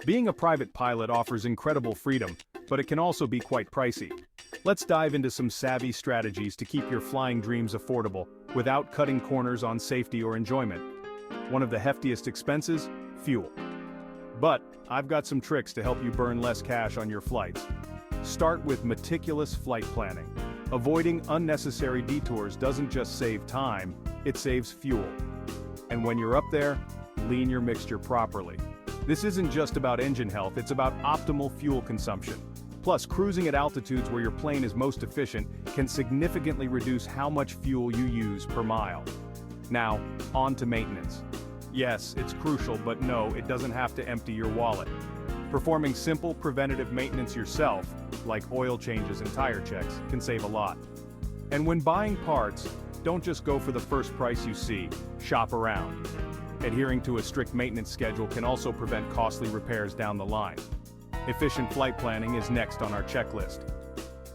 Being a private pilot offers incredible freedom, but it can also be quite pricey. Let's dive into some savvy strategies to keep your flying dreams affordable, without cutting corners on safety or enjoyment. One of the heftiest expenses? Fuel. But I've got some tricks to help you burn less cash on your flights. Start with meticulous flight planning. Avoiding unnecessary detours doesn't just save time, it saves fuel. And when you're up there, lean your mixture properly. This isn't just about engine health, it's about optimal fuel consumption. Plus, cruising at altitudes where your plane is most efficient can significantly reduce how much fuel you use per mile. Now, on to maintenance. Yes, it's crucial, but no, it doesn't have to empty your wallet. Performing simple preventative maintenance yourself, like oil changes and tire checks, can save a lot. And when buying parts, don't just go for the first price you see, shop around. Adhering to a strict maintenance schedule can also prevent costly repairs down the line. Efficient flight planning is next on our checklist.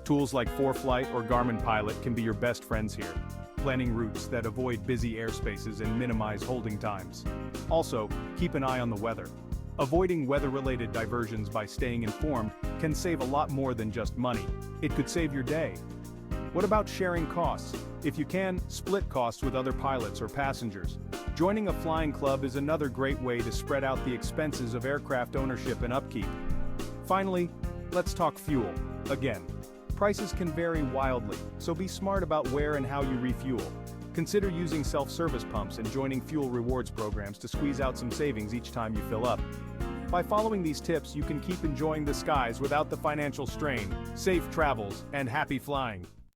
Tools like ForeFlight or Garmin Pilot can be your best friends here, planning routes that avoid busy airspaces and minimize holding times. Also, keep an eye on the weather. Avoiding weather-related diversions by staying informed can save a lot more than just money. It could save your day. What about sharing costs? If you can, split costs with other pilots or passengers. Joining a flying club is another great way to spread out the expenses of aircraft ownership and upkeep. Finally, let's talk fuel. Again, prices can vary wildly, so be smart about where and how you refuel. Consider using self-service pumps and joining fuel rewards programs to squeeze out some savings each time you fill up. By following these tips, you can keep enjoying the skies without the financial strain. Safe travels and happy flying!